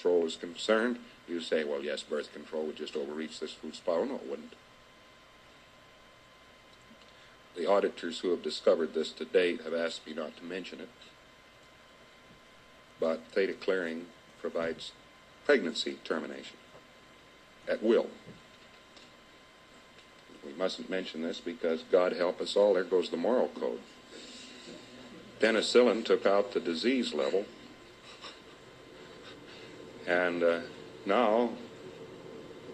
control is concerned, you say, well, yes, birth control would just overreach this food supply. Well, no, it wouldn't. The auditors who have discovered this to date have asked me not to mention it. But theta clearing provides pregnancy termination at will. We mustn't mention this because, God help us all, there goes the moral code. Penicillin took out the disease level, and now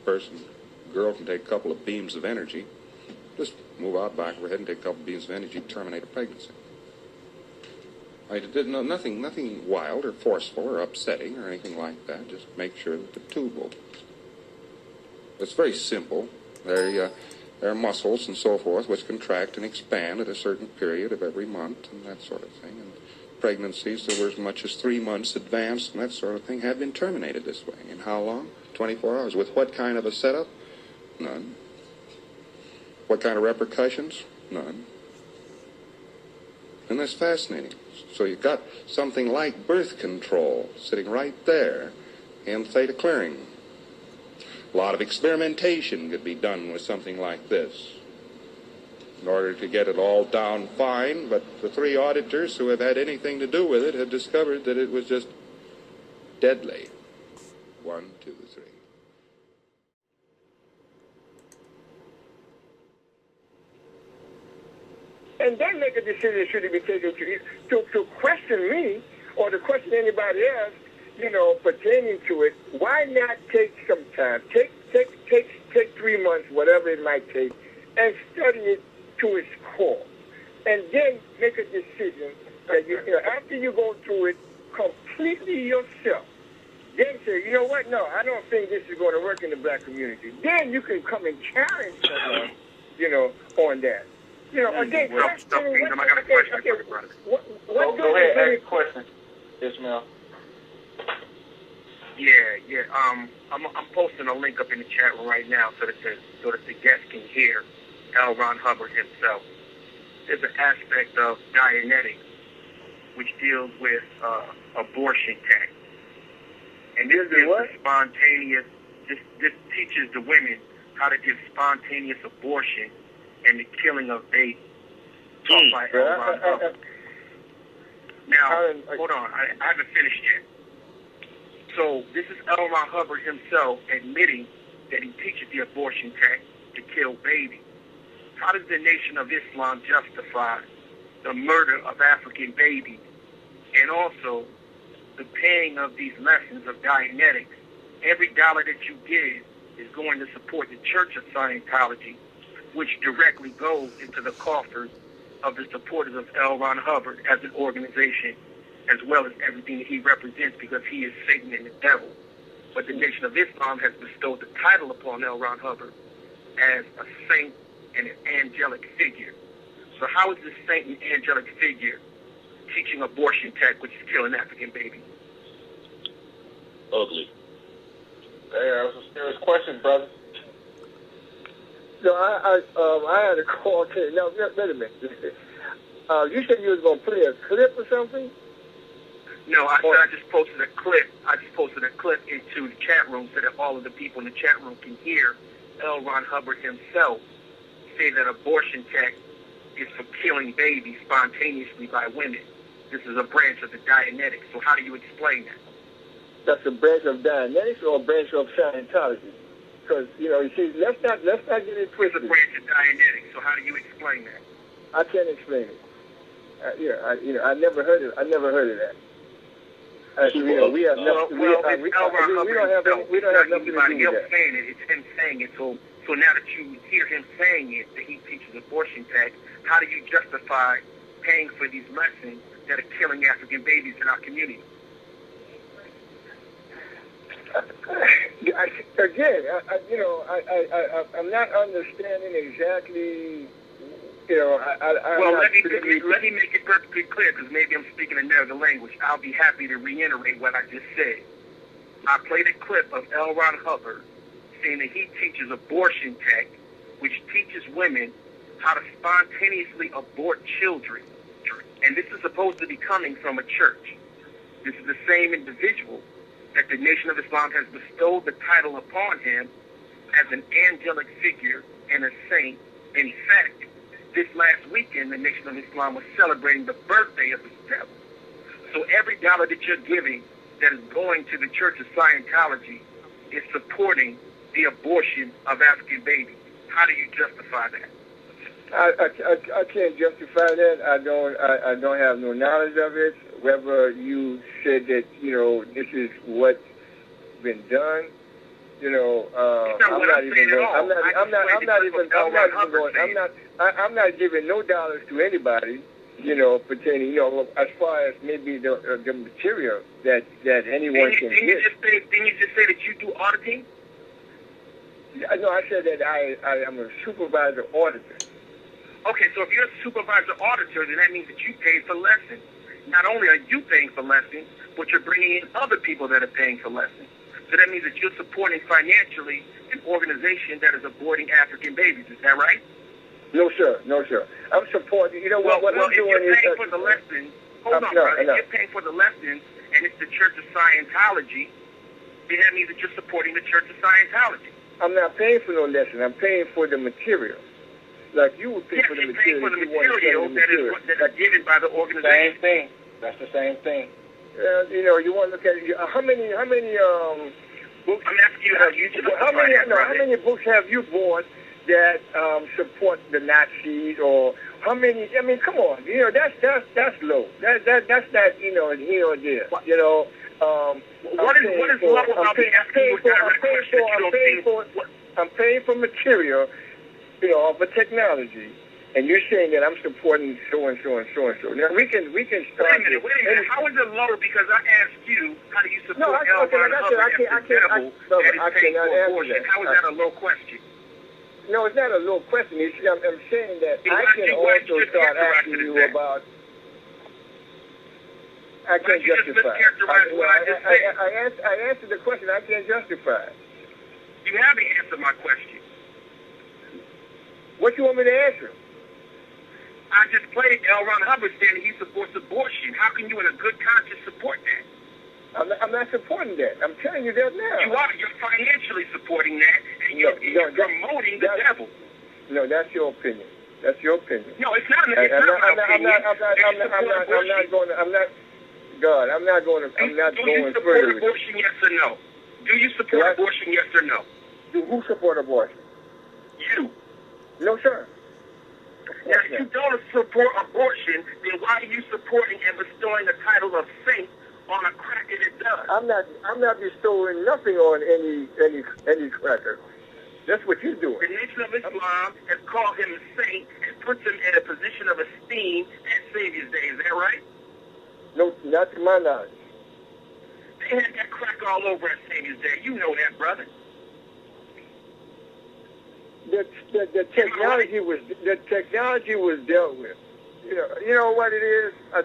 a girl can take a couple of beams of energy, just move out back of her head and take a couple of beams of energy, terminate a pregnancy. It did nothing wild or forceful or upsetting or anything like that. Just make sure that the tube opens. It's very simple. There are muscles and so forth which contract and expand at a certain period of every month and that sort of thing. And pregnancies that were as much as 3 months advanced and that sort of thing have been terminated this way. In how long? 24 hours. With what kind of a setup? None. What kind of repercussions? None. And that's fascinating. So you've got something like birth control sitting right there in theta clearing. A lot of experimentation could be done with something like this in order to get it all down fine, but the 3 auditors who have had anything to do with it have discovered that it was just deadly. 1, 2, 3. And then make a decision should it be taken to question me or to question anybody else, pertaining to it. Why not take some time, take 3 months, whatever it might take, and study it to its core, and then make a decision that after you go through it completely yourself, then say, you know what? No, I don't think this is going to work in the black community. Then you can come and challenge someone, on that. Again, I got a question for you, brother. Go ahead, ask a question, Ishmael. Yeah. I'm posting a link up in the chat room right now so that the guests can hear L. Ron Hubbard himself. There's an aspect of Dianetics which deals with abortion tax, and this is spontaneous. This teaches the women how to give spontaneous abortion and the killing of babies. Taught by L. Ron Hubbard. Now, hold on, I haven't finished yet. So this is L. Ron Hubbard himself admitting that he teaches the abortion tax to kill babies. How does the Nation of Islam justify the murder of African babies and also the paying of these lessons of Dianetics? Every dollar that you give is going to support the Church of Scientology, which directly goes into the coffers of the supporters of L. Ron Hubbard as an organization, as well as everything that he represents, because he is Satan and the devil. But the Nation of Islam has bestowed the title upon L. Ron Hubbard as a saint and an angelic figure. So how is this saint and angelic figure teaching abortion tech, which is killing African babies? Ugly. Hey, that was a serious question, brother. So I had a call today. Now, wait a minute. You said you was going to play a clip or something? No, I said I just posted a clip. Into the chat room so that all of the people in the chat room can hear L. Ron Hubbard himself say that abortion tech is for killing babies spontaneously by women. This is a branch of the Dianetics. So how do you explain that? That's a branch of Dianetics or a branch of Scientology? Because, you see, let's not get it twisted. It's a branch of Dianetics. So how do you explain that? I can't explain it. I never heard of that. We don't have nothing to do with that. Saying it. It's him saying it. So now that you hear him saying it, that he teaches abortion tech, how do you justify paying for these lessons that are killing African babies in our community? I'm not understanding exactly. Let me make it perfectly clear, because maybe I'm speaking another language. I'll be happy to reiterate what I just said. I played a clip of L. Ron Hubbard saying that he teaches abortion tech, which teaches women how to spontaneously abort children. And this is supposed to be coming from a church. This is the same individual that the Nation of Islam has bestowed the title upon him as an angelic figure and a saint. In fact, this last weekend, the Nation of Islam was celebrating the birthday of the devil. So every dollar that you're giving that is going to the Church of Scientology is supporting the abortion of African babies. How do you justify that? I can't justify that. I don't have no knowledge of it. Whether you said that, you know, this is what's been done, you know, I'm not giving no dollars to anybody, you know, pertaining, you know, as far as maybe the material that anyone can get. Didn't you just say that you do auditing? No, I said that I am a supervisor auditor. Okay, so if you're a supervisor auditor, then that means that you pay for lessons. Not only are you paying for lessons, but you're bringing in other people that are paying for lessons. So that means that you're supporting financially an organization that is aborting African babies. Is that right? No, sir. No, sir. I'm supporting. You know what I'm doing is... If you're paying for the lessons, brother. If you're paying for the lessons and it's the Church of Scientology, then that means that you're supporting the Church of Scientology. I'm not paying for no lesson. I'm paying for the material. Like you would pay for the material. For the material that is given by the organization. Same thing. That's the same thing. You know, you want to look at how many books? I'm asking you how you how many books have you bought that support the Nazis, or how many? I mean, come on. You know, that's low. That's not, you know, here or there. You know. What is low about me asking you a direct question that you don't see? I'm paying for material, you know, for technology, and you're saying that I'm supporting so and so and so and so. Now we can start. Wait a minute. How is it low? Because I asked you, how do you support L. Ron Hubbard as the devil that is paying for abortion? How is that a low question? No, it's not a low question. I'm saying that I can also start asking you about. I can't justify. I answered the question. I can't justify. You haven't answered my question. What you want me to answer? I just played L. Ron Hubbard saying he supports abortion. How can you in a good conscience support that? I'm not supporting that. I'm telling you that now. You are. You're financially supporting that, and you're promoting the devil. No, that's your opinion. That's your opinion. No, it's not. It's not my opinion. I'm not going further. Do you support abortion, yes or no? Do you support abortion, yes or no? Do who support abortion? You. No, sir. Now, if you don't support abortion, then why are you supporting and bestowing the title of saint on a cracker that does? I'm not bestowing nothing on any cracker. That's what you're doing. The Nation of Islam has called him a saint and puts him in a position of esteem at Savior's Day. Is that right? No, not to my knowledge. They had that crack all over at Savior's Day. You know that, brother. The technology was dealt with. You know what it is. I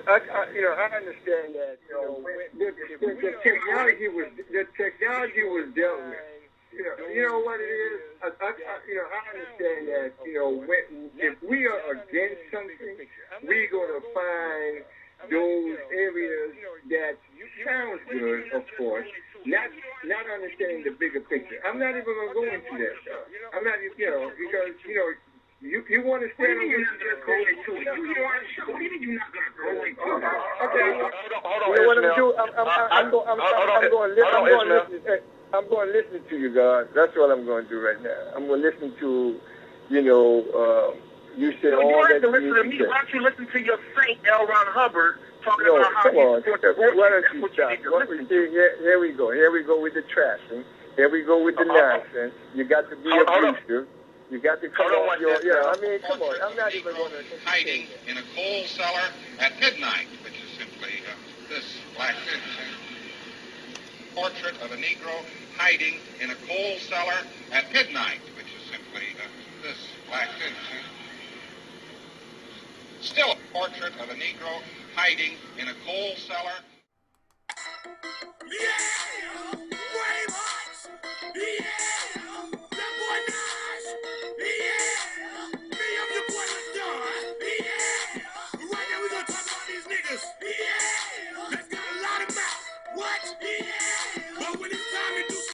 understand that. The technology was dealt with. You know what it is. I understand that. If we are against something, we're gonna find those areas that sounds good, of course. Not understanding the bigger picture. I'm not even gonna go into that. I'm not, because you want to stand on what you just go into. What do you mean you're not gonna go into? Okay. You know what I'm gonna do? I'm going to listen to you, God. That's what I'm going to do right now. I'm going to listen to, you said all that you listen to me. Why don't you listen to your saint, L. Ron Hubbard, talking about how he supports abortion? Why don't you stop? Here we go. Here we go with the trashing. Here we go with the nonsense. You got to be a booster. You got to come on. Come on. I'm not even going to... Hiding in a coal cellar at midnight, which is simply this black portrait of a Negro hiding in a coal cellar at midnight, which is simply this black still a portrait of a Negro hiding in a coal cellar. Yeah!